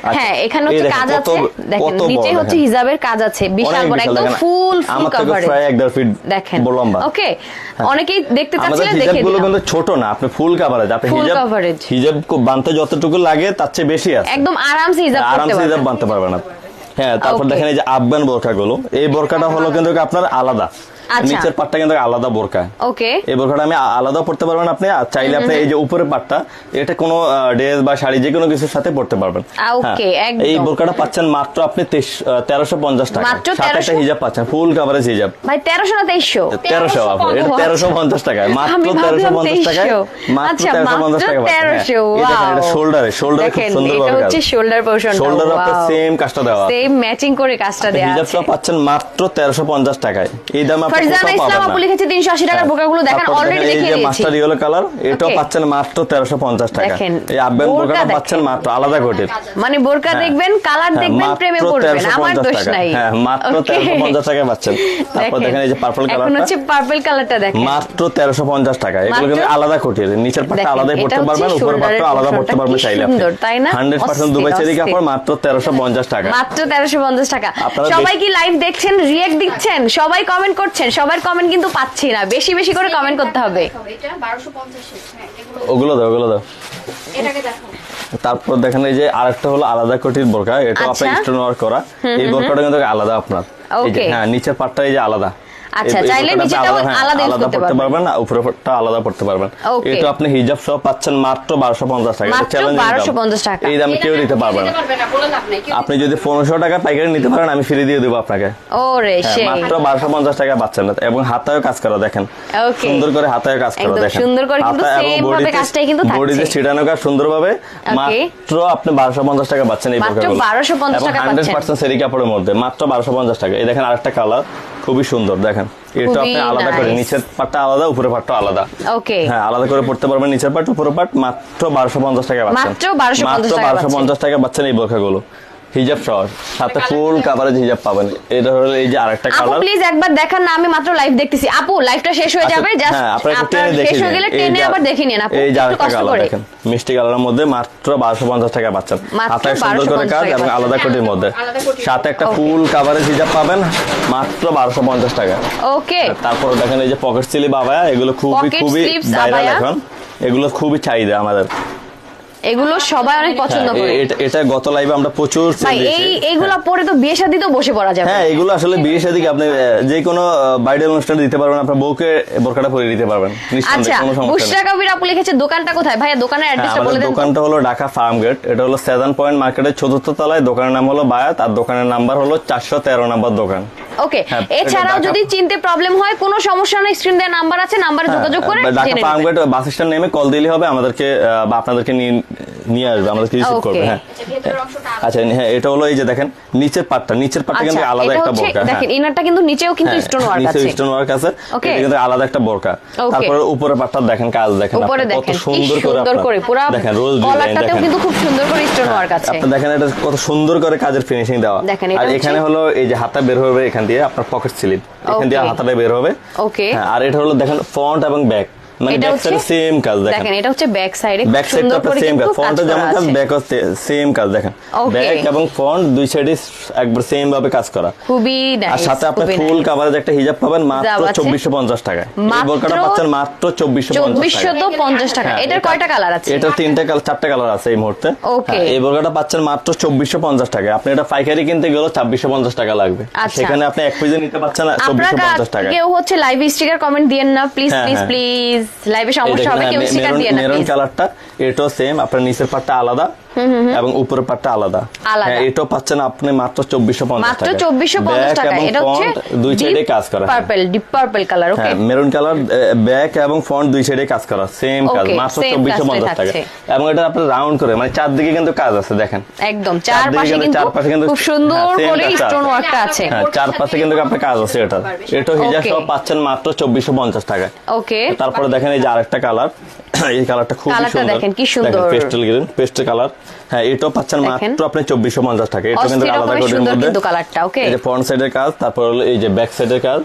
হ্যাঁ এখানে এই হচ্ছে দেখেন কাজ কত- আছে, দেখেন কত বড় নিচে হচ্ছে দেখেন। হিজাবের কাজ আছে, বিশাল অনেক বড় বিশাল একদম দেখেন। ফুল আমার থেকে কভারেজ। প্রায় 1.5 ফিট দেখেন লম্বা। ওকে। অনেকেই দেখতে আমাদের চাচ্ছিলেন হিজাব দেখে গুলো দিলাম। কিন্তু ছোট না, আপনি ফুল কাভারেজ, আপনি Full হিজাব coverage। হিজাব বানতে যতটুকু লাগে তার চেয়ে বেশি আছে। একদম আরামসে হিজাব করতে আরামসে হিজাব পারবেন। বানতে পারবেন না। হ্যাঁ তারপর Okay. দেখেন এই যে আফগান বোরকা গুলো, এই বোরকাটা হলো কিন্তু আপনার আলাদা, আচ্ছা। নিচের পাটটা কিন্তু আলাদা বোরকা। ওকে এই বোরকাটা আমি আলাদা পড়তে পারবেন আপনি, আর চাইলে আপনি এই যে উপরের পাটটা এটা কোনো ড্রেস বা শাড়ি যে কোনো কিছুর সাথে পড়তে পারবেন। Okay, হ্যাঁ, একদম। এই বোরকাটা পাচ্ছেন মাত্র আপনি 1350 টাকা। মাত্র সাথে একটা 1300? হিজাব পাচ্ছেন, ফুল কাভারেজ হিজাব। ভাই 1300 না 2300? 1300 আপু, এটা 1350 টাকায়, মাত্র আমি ভাবলাম 1350 টাকায়, 2300 মাত্র আচ্ছা 1350 টাকা পাচ্ছেন। হ্যাঁ, 1300 এই দেখেন এটা শোল্ডারে খুব দেখেন সুন্দর এটা ভাবে হচ্ছে কাজ। শোল্ডার পোরশনটা, শোল্ডার আপনার সেম কাজটা দেওয়া। সেম ম্যাচিং করে কাজটা দেয়া আছে। হিজাবটা পাচ্ছেন মাত্র 1350 টাকায়। এই দামে আপনি ফারজানা কোথাও ইসলাম পাবেন আপু না। লিখেছে 380 টাকার বোরকাগুলো দেখেন, তারপর অলরেডি দেখেন এই দেখিয়ে যে দিয়েছি। মাস্টার ইয়েলো কালার, এটাও Okay. পাচ্ছেন মাত্র 1350 টাকা। দেখেন, এই আফগান বোরকা বোরকাটা দেখেন। পাচ্ছেন মাত্র আলাদা কোটির। মানে বোরকা হ্যাঁ। দেখবেন, কালার হ্যাঁ, দেখবেন, মাত্র প্রেমে পড়বেন, আমার 1350 দোষ টাকা। নাই। হ্যাঁ মাত্র Okay. 1350 টাকায় পাচ্ছেন। তারপর দেখেন এই যে পার্পল এখন কালারটা হচ্ছে পার্পল কালারটা দেখেন। মাত্র 1350 টাকা। এগুলো কিন্তু মাত্র? আলাদা কোটির, নিচের পাটটা দেখেন, আলাদাই এটা পড়তে হচ্ছে পারবেন, উপরের শোল্ডারের পাটটা আলাদা পোরশনটা, পড়তে পারবেন কি চাইলে আপনি। সুন্দর, তাই না? 100% দুবাই চেরি অস্থির, কাপড়, অস্থির। মাত্র 1350 টাকা। মাত্র 1350 টাকা। আপনারা সবাই কি লাইভ দেখছেন, রিয়েক্ট দিচ্ছেন, সবাই কমেন্ট করছেন? সবার কমেন্ট কিন্তু পাচ্ছি না, বেশি বেশি করে কমেন্ট করতে হবে। এটা 1250 হ্যাঁ এগুলো ওগুলো দাও, ওগুলো দাও। এটাকে দেখো। তারপর দেখেন এই যে আরেকটা হলো আলাদা কোটির বোরকা, এটা আচ্ছা। আপনার স্টোন ওয়ার্ক করা। এই বোরকাটা কিন্তু আলাদা আপনার। এই যে Okay. হ্যাঁ নিচের পাটটা এই যে আলাদা। আচ্ছা, এই চাইলে বোরকাটা নিচেরটাও হ্যাঁ, আলাদা use করতে পড়তে পারবেন। পারবেন না, উপরের পাটটা আলাদা পড়তে পারবেন। Okay. এটা আপনি হিজাব সহ পাচ্ছেন মাত্র 1250 টাকা। এটা মাত্র চ্যালেঞ্জিং দাম। 1250 টাকা। এই দামে কেউ দিতে পারবে না। দিতে পারবে না, বলে লাভ নাই। কেউ আপনি যদি 1500 টাকা পাইকারি নিতে পারেন, আমি ফ্রি দিয়ে দেবো আপনাকে। ওরে হ্যাঁ, সেই মাত্র 1250 টাকা পাচ্ছেন না, এবং হাতায়ও কাজ করা দেখেন। Okay. সুন্দর করে হাতায় কাজ করা একদম দেখেন। সুন্দর করে কিন্তু হাতা এবং same ভাবে বডিতে- কাজটাই কিন্তু থাকছে। বডিতে ছিটানো কাজ সুন্দরভাবে। Okay. মাত্র আপনি 1250 টাকা পাচ্ছেন এই মাত্র বোরকাগুলো। 1250 এবং টাকা 100% সেরি কাপড়ের মধ্যে মাত্র 1250 টাকা। এই দেখেন আরেকটা কালার খুবই সুন্দর, দেখেন এটা আপনি খুবই আলাদা করে, nice. নিচের পাটটা আলাদা, উপরের পাটটা আলাদা। ওকে। হ্যাঁ আলাদা করে পড়তে পারবেন, নিচের পাট উপরের পাট, মাত্র 1250 টাকা পাচ্ছেন। মাত্র 1250 মাত্র টাকা 1250 টাকা পাচ্ছেন এই বোরকাগুলো। হিজাব সহ সাথে ফুল কাভারেজ হিজাব পাবেন। এটা হলো এই যে আরেকটা আপু কালার। প্লিজ একবার দেখান না, আমি মাত্র লাইভ দেখতেছি। আপু লাইভটা শেষ হয়ে যাবে, জাস্ট হ্যাঁ, আপনারা একটু আপনার টেনে দেখে শেষ হয়ে নিন। গেলে এই টেনে যে- আবার দেখে নিন আপু, এই যে একটু আরেকটা কষ্ট কালার করে। দেখেন, মিষ্টি কালারের মধ্যে মাত্র 1250 টাকা পাচ্ছেন। মাত্র হাতায় সুন্দর করে 1250 কাজ টাকা এবং আলাদা পাচ্ছেন। কোটির মধ্যে, আলাদা কোটির সাথে একটা Okay. ফুল কাভারেজ হিজাব পাবেন মাত্র 1250 টাকা। ওকে, তারপর দেখেন এই যে পকেট স্লিভ আবায়া, এগুলো খুবই Pocket খুবই sleeves ভাইরাল আবায়া। এখন, এগুলো খুবই চাহিদা আমাদের। এগুলো সবাই অনেক পছন্দ হ্যাঁ, করে। এটা গত লাইভে আমরা প্রচুর sale ভাই দিয়েছি। এইগুলা পরে তো বিয়ে শাদিতেও বসে পড়া যাবে। হ্যাঁ, এগুলো আসলে বিয়ে শাদীকে আপনি যে কোনো বাইডাল অনুষ্ঠানে দিতে পারবেন, আপনার বউকে বোরকাটা পরিয়ে দিতে পারবেন নিঃসন্দেহে, আচ্ছা, কোনো সমস্যা বুশরা নেই। কবির আপু লিখেছে দোকানটা কোথায়? ভাইয়া দোকানের হ্যাঁ, অ্যাড্রেসটা বলে আমাদের দেন তো। দোকানটা হলো ঢাকা ফার্ম গেট, এটা হলো 7 পয়েন্ট মার্কেটের 4th তলায়, দোকানের নাম হলো বায়াত, আর দোকানের নাম্বার হলো 413 নম্বর দোকান। ওকে, হ্যাঁ, এছাড়াও এটা যদি চিনতে প্রবলেম হয় কোনো সমস্যা নেই, স্ক্রিন দেওয়া নাম্বার আছে, নাম্বারে যোগাযোগ করে ঢাকা জেনে ফার্ম নেবেন। গেট বাস স্ট্যান্ড নেমে কল দিলে হবে, আমাদেরকে বা আপনাদেরকে নিয়ে আসবে, আমাদেরকে রিসিভ Okay. করবে। হ্যাঁ, আচ্ছা, ভেতরের অংশটা আলাদা। আচ্ছা, হ্যাঁ, এটা হলো এই যে দেখেন নিচের পাটটা কিন্তু আচ্ছা, আলাদা এটা একটা হচ্ছে বোরকা। হ্যাঁ, দেখেন ইনারটা কিন্তু নিচেও কিন্তু স্টোন ওয়ার্ক নিচে আছে। স্টোন ওয়ার্ক আছে, Okay. এটা কিন্তু আলাদা একটা বোরকা। Okay. তারপরে উপরে পাটটা দেখেন, কাজ দেখেন উপরে আপনি, কত দেখেন কি সুন্দর করে সুন্দর আপনার- করে পুরো দেখেন রোজ ডিজাইন কলারটাতেও দেখেন। কিন্তু খুব সুন্দর করে স্টোন ওয়ার্ক আছে। আপনি দেখেন এটা কত সুন্দর করে কাজের ফিনিশিং দেওয়া। দেখেন, এটা আর হচ্ছে- এখানে হলো এই যে হাতটা বের হবে এখান দিয়ে, আপনার পকেট স্লিভ এখান দিয়ে Okay. হাতটা বের হবে। Okay. হ্যাঁ, আর এটা হলো দেখেন ফ্রন্ট এবং ব্যাক, মানে এটা ব্যাক হচ্ছে সাইডে সেম কাজ দেখেন। দেখেন এটা হচ্ছে ব্যাক সাইডে ব্যাক সাইডটা সুন্দর আপনার করে সেম কিন্তু কাজ, কাজ ফ্রন্টে যেমন করা কাজ আছে। ব্যাক সেম কাজ দেখেন। Okay. ব্যাক এবং ফ্রন্ট দুই সাইডে একবার সেম ভাবে কাজ করা। খুবই আর নাইস, সাথে আপনি খুবই ফুল nice। কাভারেজ একটা হিজাব পাবেন মাত্র হিজাব আছে। 2450 টাকায়। এই মাত্র বোরকাটা পাচ্ছেন মাত্র 2450 টাকায়। 2450 টাকা। হ্যাঁ, এটার কয়টা কালার আছে? এটার চারটা কালার আছে এই মুহূর্তে। Okay. হ্যাঁ, এই বোরকাটা পাচ্ছেন মাত্র 2450 টাকায়। আপনি এটা পাইকারি কিনতে গেলে 2650 টাকা লাগবে, আচ্ছা। সেখানে আপনি এক পিসে নিতে পাচ্ছেন আপনারা 2450 টাকায়। কেউ হচ্ছে লাইভ স্টিকার কমেন্ট দিয়েন না প্লিজ হ্যাঁ, প্লিজ হ্যাঁ। প্লিজ, লাইভে এই সমস্যা দেখেন, হবে, কেউ হ্যাঁ, স্টিকার দিয়েন না মেরুন প্লিজ। কালারটা এটাও সেম, আপনার নিচের পাটটা আলাদা এবং উপরের পাটটা আলাদা। আলাদা। হ্যাঁ, এটাও পাচ্ছেন আপনি মাত্র 2450 মাত্র টাকা। 2450 টাকা। এটা হচ্ছে দুই সাইডে কাজ করা। Purple, deep purple colour. Okay, হ্যাঁ, মেরুন কালার, ব্যাক এবং ফ্রন্ট দুই সাইডে কাজ করা, সেম কাজ, Okay, মাত্র same 2450 কাজটাই টাকা। থাকছে। এবং এটা আপনি রাউন্ড করে মানে চারদিকে কিন্তু কাজ আছে দেখেন। একদম চারদিকে চারপাশে কিন্তু খুব সুন্দর same করে কাজটা স্টোন আছে। ওয়ার্কটা আছে। হ্যাঁ, চারপাশে কিন্তু আপনার কাজ আছে এটা। এটা হিজাব Okay. সহ পাচ্ছেন মাত্র 2450 টাকায়। ওকে, তারপরে দেখেন এই যে আরেকটা কালার, এই কালারটা খুব কালারটা সুন্দর। দেখেন, কি সুন্দর। Pastel green, pastel colour. হ্যাঁ, এটাও পাচ্ছেন দেখেন। মাত্র আপনি 2450 টাকা। এটা কিন্তু অস্থির আলাদা রকমের কোটের সুন্দর মধ্যে। কিন্তু কালারটা। ওকে, এই যে ফ্রন্ট সাইডের কাজ, তারপর হলো এই যে ব্যাক সাইডের কাজ,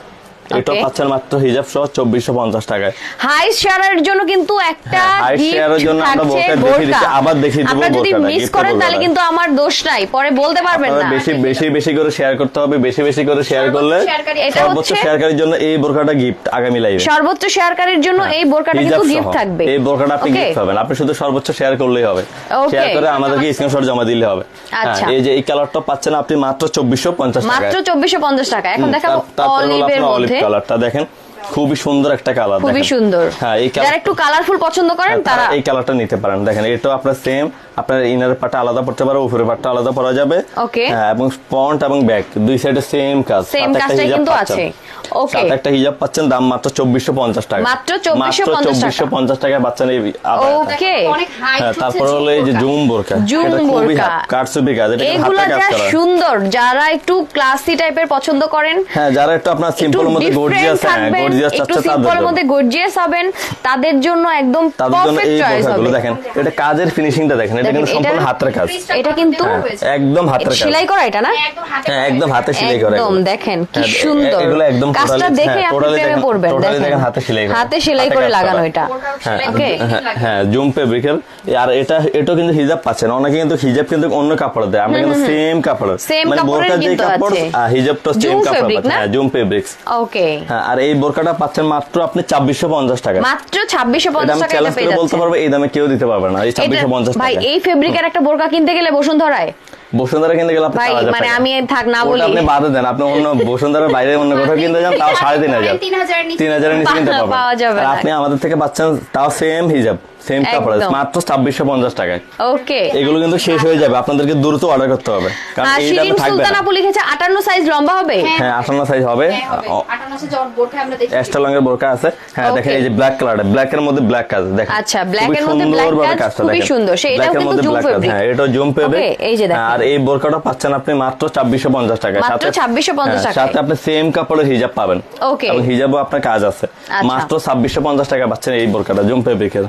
এটাও Okay. পাচ্ছেন মাত্র হিজাব সহ 2450 টাকায়। হাই শেয়ারের জন্য কিন্তু একটা হ্যাঁ, high gift share এর জন্য আমরা থাকছে, বোরকা দেখিয়ে দিচ্ছি, বোরকা। আবার দেখিয়ে দেবো আপনারা যদি বোরকাটা, মিস gift করেন বোরকাটা। তাহলে কিন্তু আমার দোষ নাই, পরে বলতে পারবেন আপনারা না। বেশি করে শেয়ার করতে হবে, বেশি করে শেয়ার করলে এটা সর্বোচ্চ হচ্ছে- শেয়ারকারীর জন্য এই বোরকাটা গিফট আগামী লাইভে। সর্বোচ্চ শেয়ারকারীর জন্য এই বোরকাটা কিন্তু হিজাব গিফট সহ থাকবে। এই বোরকাটা আপনি Okay? গিফট পাবেন, আপনি শুধু সর্বোচ্চ শেয়ার করলেই হবে। Okay. শেয়ার করে আমাদেরকে স্ক্রিনশট জমা দিলে হবে। আচ্ছা। হ্যাঁ, এই যে এই কালারটা পাচ্ছেন আপনি মাত্র 2450 টাকা। মাত্র 2450 টাকা। এখন দেখাবো তারপরে হলো অলিভের আপনার অলিভ মধ্যে, কালারটা দেখেন, খুবই সুন্দর একটা কালার। খুবই সুন্দর। হ্যাঁ, এই যারা একটু কালারফুল পছন্দ করেন তারা এই কালারটা নিতে পারেন। দেখেন, এটাও আপনার সেম, আপনার ইনার পাটটা আলাদা পড়তে পারে, উপরের পাটটা আলাদা পরা যাবে। Okay. হ্যাঁ, এবং ফ্রন্ট এবং ব্যাক দুই সাইডে সেম কাজ, সেম সাথে একটা কাজটাই হিজাব কিন্তু পাচ্ছেন। আছে। ওকে, সাথে একটা হিজাব পাচ্ছেন, দাম মাত্র 2450 টাকা। মাত্র 2450 টাকায় পাচ্ছেন এই আবায়াটা। ওকে। অনেক হাইট হ্যাঁ, তারপর হলো এই যে জুম বোরকা, জুম এটা খুবই বোরকা। কারচুপি কাজ, এটা কিন্তু এগুলো হাতে যা কাজ করা। সুন্দর, যারা একটু ক্লাসি টাইপের পছন্দ করেন, হ্যাঁ, যারা একটু আপনার একটু সিম্পল মধ্যে ডিফারেন্ট গর্জিয়াস, হ্যাঁ থাকবেন, গর্জিয়াস একটু চাচ্ছে সিম্পল তাদের মধ্যে জন্য। গর্জিয়াস হবেন, তাদের জন্য একদম তাদের জন্য পারফেক্ট এই চয়েস বোরকাগুলো হবে। দেখেন, এটা কাজের ফিনিশিংটা দেখেন, এটা দেখেন, কিন্তু সম্পূর্ণ এটা- হাতের কাজ। এটা কিন্তু হ্যাঁ, একদম হাতের কাজ। সেলাই করা এটা না? একদম হাতে হ্যাঁ, একদম হাতে সেলাই করা একদম এগুলো। দেখেন কি হ্যাঁ, সুন্দর এগুলো একদম কাজটা totally- দেখে হ্যাঁ, আপনি totally প্রেমে দেখেন- পড়বেন। totally দেখেন দেখেন হাতে সেলাই করা। হাতে সেলাই হাতে করে কাজ লাগানো করা। এটা। হ্যাঁ, Okay. হ্যাঁ, জুম ফেব্রিকের। আর এটাও কিন্তু হিজাব পাচ্ছেন, অনেকে কিন্তু হিজাব কিন্তু অন্য কাপড় দেয়, আমরা কিন্তু সেম কাপড়, Same মানে কাপড়ের বোরকা যে কিন্তু কাপড় আছে। হিজাবটা সেম জুম কাপড় fabric পাচ্ছেন। না? হ্যাঁ, জুম ফেব্রিক্স। ওকে, হ্যাঁ, আর এই বোরকাটা পাচ্ছেন মাত্র আপনি 2450 টাকা। মাত্র এটা 2650 আমি টাকা এটা চ্যালেঞ্জ পেয়ে করে বলতে যাচ্ছে। পারবো এই দামে কেউ দিতে পারবে না, এই এটা 2650 ভাই টাকা। এই ফেব্রিকের একটা বোরকা কিনতে গেলে বসুন্ধরায় বসুন্ধরা কিনতে গেলে আপনি ভাই 4000 মানে টাকা। আমি থাক না ওটা বলি, আপনি বাদে দেন, আপনি অন্য বসুন্ধরার বাইরে অন্য কোথাও কিনতে যান, তাও 3500 3000 নিচে 3000 নিচে কিনতে পারবেন। পাওয়া যাবে আর না। আপনি আমাদের থেকে পাচ্ছেন তাও সেম হিজাব, সেম কাপড়, একদম। মাত্র 2650 টাকায়। ওকে। এগুলো কিন্তু শেষ হয়ে যাবে, আপনাদেরকে দ্রুত অর্ডার করতে হবে, কারণ এই দামে শিরিন থাকবে সুলতান না। আপু লিখেছে 58 সাইজ লম্বা হবে। হ্যাঁ, 58 সাইজ হবে। হ্যাঁ, হবে। 58 যাওয়ার বোর্ডে আমরা দেখি। এক্সট্রা লং এর বোরকা আছে। হ্যাঁ, Okay. দেখেন এই যে ব্ল্যাক কালার, ব্ল্যাক এর মধ্যে ব্ল্যাক কাজ দেখেন। আচ্ছা, black খুবই এর মধ্যে black সুন্দরভাবে কাজ, কাজটা খুবই দেখেন। সুন্দর। সে এটাও Black এর কিন্তু মধ্যে জুম black কাজ, fabric। হ্যাঁ, এটাও জুম ফেব্রিক। Okay, এই যে দেখেন। আর এই বোরকাটা পাচ্ছেন আপনি মাত্র 2650 টাকায়। মাত্র 2650 টাকায়। সাথে আপনি সেম কাপড়ের হিজাব পাবেন। Okay. এবং হিজাবও আপনার কাজ আছে। আচ্ছা। মাত্র 2650 টাকা পাচ্ছেন এই বোরকাটা জুম ফেব্রিকের।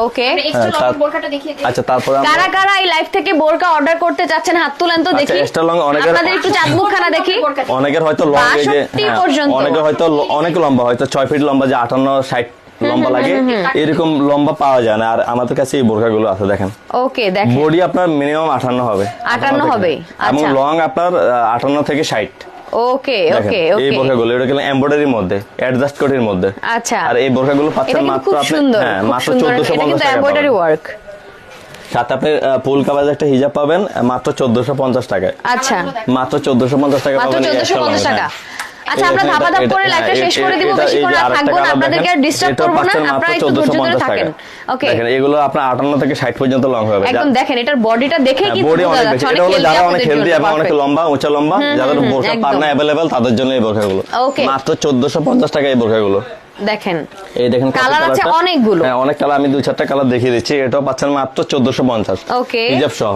ওকে এক্সট্রা লং তার- বোরকাটা দেখিয়ে দিই। আচ্ছা তারপরে আমরা কারা কারা এই লাইভ থেকে বোরকা অর্ডার করতে চাচ্ছেন হাত তুলেন তো আচ্ছা, দেখি extra long অনেকের- আপনাদের একটু চাঁদ মুখখানা দেখি অনেকের হয়তো লং এই যে 62 পর্যন্ত। অনেকের হয়তো অনেক লম্বা হয়তো 6 ফিট লম্বা যে 58-60 লম্বা লাগে এরকম লম্বা পাওয়া যায় না আর আমাদের কাছে এই বোরকাগুলো আছে দেখেন ওকে দেখেন বডি আপনার মিনিমাম 58 হবে 58 হবে, এবং আচ্ছা। লং আপনার 58 থেকে 60 ওকে দেখেন ওকে এই ওকে বোরকাগুলো এটা কিন্তু এমব্রয়ডারির মধ্যে অ্যাডজাস্ট কোটের মধ্যে আচ্ছা আর এই বোরকাগুলো এটা পাচ্ছেন কিন্তু মাত্র খুব আপনি সুন্দর খুব মাত্র সুন্দর এটা 1450 কিন্তু টাকা এমব্রয়ডারি পাবেন। ওয়ার্ক সাথে আপনি ফুল কাভারেজ একটা হিজাব পাবেন মাত্র 1450 টাকায় আচ্ছা মাত্র 1450 টাকা মাত্র পাবেন এই একটা 1450 লং, টাকা হ্যাঁ। আচ্ছা আমরা এটা- ধাপাধাপ এটা- করে লাইভটা হ্যাঁ, শেষ করে দিব এটা- বেশিক্ষণ এই যে আর আরেকটা থাকবো না কালার আপনাদেরকে আর দেখেন, ডিস্টার্ব এটা করব না পাচ্ছেন মাত্র আপনারা একটু ধৈর্য ধরে 1450 থাকেন টাকায়। ওকে দেখেন এগুলো আপনার 58 থেকে 60 পর্যন্ত লং হবে একদম দেখেন এটার বডিটা দেখেই কিন্তু বডি বোঝা অনেক যাচ্ছে বেশি অনেক এটা হলো হেলদি যারা অনেক আপনাদের হেলদি জন্য এবং অনেক perfect। লম্বা উঁচা লম্বা যাদের বোরকা একদম। পান না অ্যাভেলেবেল তাদের জন্য এই বোরকাগুলো Okay. মাত্র 1450 টাকা এই বোরকাগুলো দেখেন এই দেখেন কত কালার আছে কালারটা। অনেকগুলো। হ্যাঁ অনেক কালার আমি 2-4টা কালার দেখিয়ে দিচ্ছি এটাও পাচ্ছেন মাত্র 1450 Okay. হিজাব সহ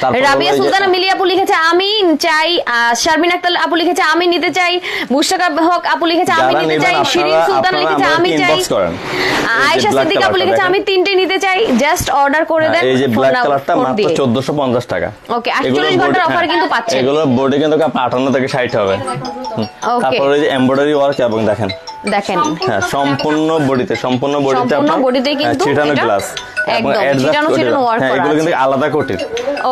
তারপর রাবিয়া হলো এই যে- সুলতানা মিলি আপু লিখেছে আমি চাই শারমিন আক্তার আপু লিখেছে আমি নিতে চাই মুশতাক হক আপু লিখেছে আমি যারা নিতে নেবেন চাই শিরিন আপনারা- সুলতানা আপনারা লিখেছে আমি আমাদেরকে চাই inbox করেন। এই যে আয়েশা black সিদ্দিক আপু colourটা লিখেছে দেখেন। আমি তিনটে নিতে চাই জাস্ট অর্ডার করে দেন এই যে ফোন ব্ল্যাক নাও- কালারটা ফোন মাত্র দিয়ে। 1450 টাকা Okay, 48 এগুলোর ঘন্টার body- offer হ্যাঁ, কিন্তু পাচ্ছেন। এগুলোর বডি কিন্তু আপনার 58 থেকে 60 হবে ওকে তারপরে এই যে এমব্রয়ডারি ওয়ার্ক এবং দেখেন দেখেন হ্যাঁ সম্পূর্ণ বডিতে সম্পূর্ণ আপনার বডিতেই কিন্তু চিটানো এটা গ্লাস একদম চিটানো চিটানো ওয়ার্ক করা এগুলো কিন্তু আছে আলাদা কোটের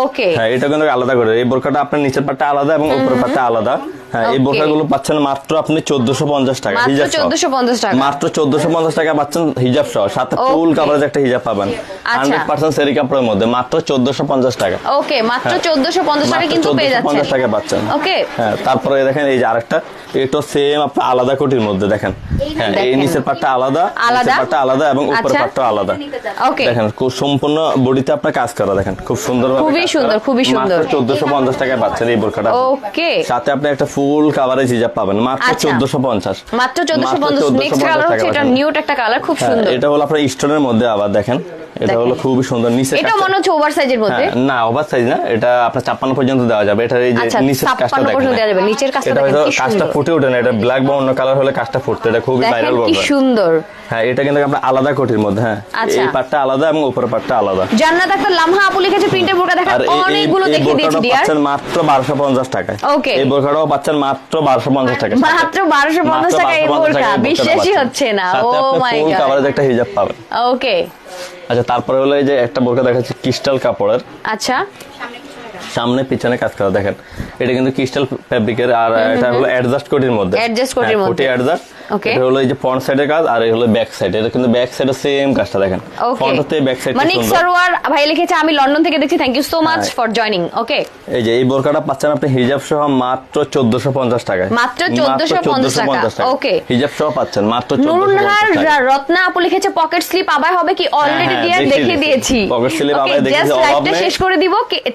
ওকে হ্যাঁ এটা কিন্তু আলাদা করে এই বোরকাটা আপনার নিচের পাটটা আলাদা এবং উপরের পাটটা আলাদা হ্যাঁ এই Okay. বোরকাগুলো পাচ্ছেন মাত্র আপনি 1450 টাকা মাত্র হিজাব সহ 1450 টাকা মাত্র 1450 টাকা পাচ্ছেন হিজাব সহ সাথে ফুল Okay. কাভারেজ একটা হিজাব পাবেন আচ্ছা। 100% সেরি কাপড়ের মধ্যে মাত্র 1450 টাকা ওকে মাত্র হ্যাঁ। 1450 টাকা মাত্র কিন্তু পেয়ে 1450 যাচ্ছেন টাকা পাচ্ছেন ওকে হ্যাঁ তারপরে দেখেন এই যে আরেকটা এটা সেম আপনার আলাদা কোটির মধ্যে দেখেন হ্যাঁ এই দেখেন। নিচের পাটটা আলাদা আলাদা? নিচের পাটটা আলাদা এবং উপরের আচ্ছা। পাটটা আলাদা ওকে দেখেন খুব সম্পূর্ণ বডিতে আপনার কাজ করা দেখেন খুব সুন্দর খুবই সুন্দর, খুবই সুন্দর। 1450 টাকায় পাচ্ছেন এই বোরকাটা ওকে সাথে আপনি একটা ফুল কাভারেজ হিজাব পাবেন মাত্র আচ্ছা। 1450 মাত্র 1450 নেক্সট কালার হচ্ছে এটা নিউট একটা কালার খুব সুন্দর এটা হলো আপনার স্টোনের মধ্যে আবার দেখেন এটা দেখেন। হলো খুবই সুন্দর নিচে এটা মনে হচ্ছে ওভার সাইজের মধ্যে না ওভার সাইজ না এটা আপনার 56 পর্যন্ত দেওয়া যাবে এটা এই যে আচ্ছা, নিচের কাজটা 56 দেখেন পর্যন্ত দেওয়া যাবে, নিচের কাজটা এটা দেখেন হয়তো কি কাজটা সুন্দর। ফুটে ওঠে না এটা ব্ল্যাক বা অন্য কালার হলে কাজটা ফুটতো এটা খুবই দেখেন ভাইরাল কি বলবে সুন্দর হ্যাঁ এটা কিন্তু আপনার আলাদা কোটির মধ্যে হ্যাঁ আচ্ছা। এই পাটটা আলাদা এবং উপরের পাটটা আলাদা জান্নাত আক্তার লামহা আপু লিখেছে প্রিন্টের বোরকা দেখেন আর অনেকগুলো দেখিয়ে দিয়েছি বোরকাটাও ডিয়ার পাচ্ছেন মাত্র 1250 টাকায় Okay. এই বোরকাটাও পাচ্ছেন মাত্র 1250 টাকা মাত্র 1250 টাকা এই বোরকা বিশ্বাসই হচ্ছে না ও মাই ফুল গড কাভারেজ একটা হিজাব পাবেন ওকে আচ্ছা তারপরে হলো এই যে একটা বোরকা দেখাচ্ছি ক্রিস্টাল কাপড়ের আচ্ছা সামনে পিছনে কাজ করা দেখেন এটা কিন্তু ক্রিস্টাল ফেব্রিকের আর এটা হলো অ্যাডজাস্ট কোটির মধ্যে Adjust কোটির মধ্যে। কোটি অ্যাডজাস্ট Okay. এটা হলো এই যে ফ্রন্ট সাইডের কাজ আর এই হলো ব্যাক সাইড এটা কিন্তু ব্যাক সাইডে সেম কাজটা দেখেন ওকে ফ্রন্টতে ব্যাক সাইড মানিক সুন্দর সরওয়ার ভাই লিখেছে আমি লন্ডন থেকে দেখছি থ্যাংক ইউ সো মাচ হ্যাঁ। ফর জয়নিং ওকে এই যে এই বোরকাটা পাচ্ছেন আপনি হিজাব সহ মাত্র 1450 টাকায় মাত্র 1450 টাকা। Okay. হিজাব সহ পাচ্ছেন মাত্র 1450 নুরুনহার টাকা রত্না আপু লিখেছে পকেট স্লিপ আবার হবে কি অলরেডি হ্যাঁ, ডিয়ার দেখিয়ে দেখিয়ে দিয়েছি। দিয়েছি Pocket slip আবার দেখিয়ে জাস্ট দিয়েছি, অভাব লাইভটা নেই। শেষ করে দিব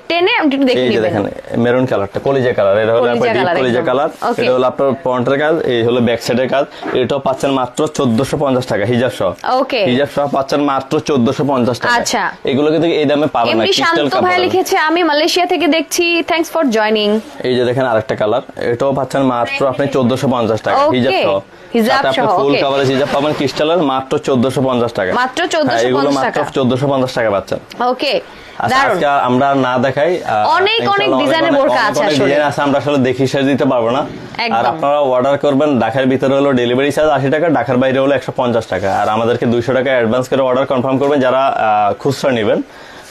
টেনে আমি একটু দেখে এই যে নিবেন দেখেন মেরুন কালারটা কলিজা কালার এটা হলো কলিজা আপনার ডিপ colour কলিজা একদম। Colour Okay. এটা হলো আপনার ফ্রন্টের কাজ এই হলো ব্যাক সাইডের কাজ এটাও পাচ্ছেন মাত্র 1450 টাকা হিজাব সহ Okay. হিজাব সহ পাচ্ছেন মাত্র 1450 টাকা আচ্ছা। এগুলো কিন্তু এই দামে পাবেন না এমডি ক্রিস্টাল শান্ত ভাই কাপড় লিখেছে আমি মালয়েশিয়া থেকে দেখছি থ্যাঙ্কস ফর জয়নিং এই যে দেখেন আরেকটা কালার এটাও পাচ্ছেন মাত্র আপনি 1450 টাকা Okay. হিজাব সহ হিজাব সাথে আপনি সহ, ফুল okay. কভারেজ হিজাব পাবেন ক্রিস্টালের মাত্র 1450 টাকা মাত্র হ্যাঁ, এগুলো 1450 মাত্র টাকা 1450 টাকা পাচ্ছেন ওকে আচ্ছা দারুন আজকে আমরা আর না দেখাই অনেক ইনশাআল্লাহ ডিজাইনের বোরকা আছে আসলে। ডিজাইন আছে আমরা আসলে দেখি শেষ দিতে পারবো না একদম। আর আপনারা অর্ডার করবেন ঢাকার ভিতরে হলো ডেলিভারি চার্জ 80 টাকা ঢাকার বাইরে হলো 150 টাকা আর আমাদেরকে 200 টাকা অ্যাডভান্স করে অর্ডার কনফার্ম করবেন যারা খুচরা নেবেন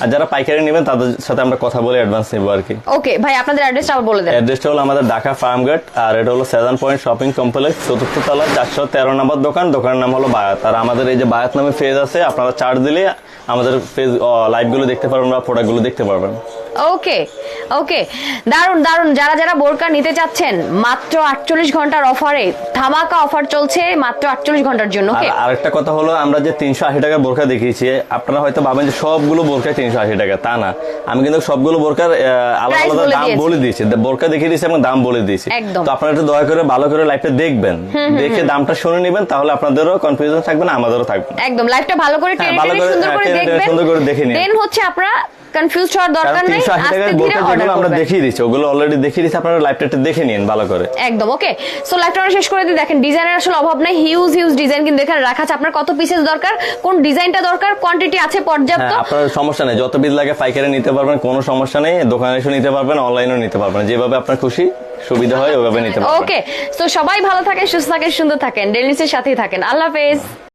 আর যারা পাইকারি নেবেন তাদের সাথে আমরা কথা বলে অ্যাডভান্স নিব আর কি ওকে ভাই আপনাদের অ্যাড্রেসটা আবার বলে দেন অ্যাড্রেসটা হলো আমাদের ঢাকা ফার্মগেট আর এটা হলো 7 পয়েন্ট শপিং কমপ্লেক্স চতুর্থ তলা 413 নম্বর দোকানের নাম হলো বায়াত আর আমাদের এই যে বায়াত নামে পেজ আছে আপনারা চার্জ দিলে আমাদের পেজ লাইভগুলো দেখতে পারবেন বা প্রোডাক্টগুলো দেখতে পারবেন ওকে ওকে দারুন দারুন যারা যারা বোরকা নিতে চাচ্ছেন মাত্র 48 ঘন্টার অফারে ধামাকা অফার চলছে মাত্র 48 ঘন্টার জন্য ওকে আর আরেকটা কথা হলো আমরা যে 380 টাকা বোরকা দেখিয়েছি আপনারা হয়তো ভাবেন যে সবগুলো বোরকা 380 টাকা তা না আমি কিন্তু সবগুলো বোরকার আলাদা Price আলাদা বলে দাম দিয়েছি। বলে দিয়েছি বোরকা দেখিয়ে দিয়েছি এবং দাম বলে দিয়েছি একদম। তো আপনারা একটু দয়া করে ভালো করে লাইভটা দেখবেন দেখে দামটা শুনে নেবেন তাহলে আপনাদেরও কনফিউশন থাকবে না আমাদেরও থাকবে না। একদম লাইভটা ভালো করে হ্যাঁ, টেনে ভালো টেনে করে- সুন্দর হ্যাঁ, করে টেনে টেনে দেখবেন সুন্দর করে দেখে নিন। দেন হচ্ছে আপনারা কনফিউজ হওয়ার দরকার কারণ নেই 380 আস্তে টাকার ধীরে বোরকা যেগুলো অর্ডার আমরা করবেন। দেখিয়ে দিচ্ছি, ওগুলো অলরেডি দেখিয়ে দিচ্ছি, আপনারা লাইভটা দেখে নিন ভালো করে। একদম ওকে। সো লাইভটা আমরা শেষ করে দিই। দেখেন ডিজাইনের আসলে অভাব নাই, হিউজ ডিজাইন কিন্তু এখানে রাখা আছে। আপনার কত পিসেস দরকার, কোন ডিজাইনটা দরকার, কোয়ান্টিটি আছে পর্যাপ্ত। হ্যাঁ, আপনার সমস্যা নেই, যত পিস লাগে পাইকারি নিতে পারবেন, কোনো সমস্যা নেই। দোকানে এসে নিতে পারবেন, অনলাইনেও নিতে পারবেন, যেভাবে আপনার খুশি সুবিধা হয় ওইভাবে নিতে পারবেন। ওকে, সো সবাই ভালো থাকেন, সুস্থ থাকেন, সুন্দর থাকেন, ডেইলি নিউজের সাথেই থাকেন। আল্লাহ হাফেজ।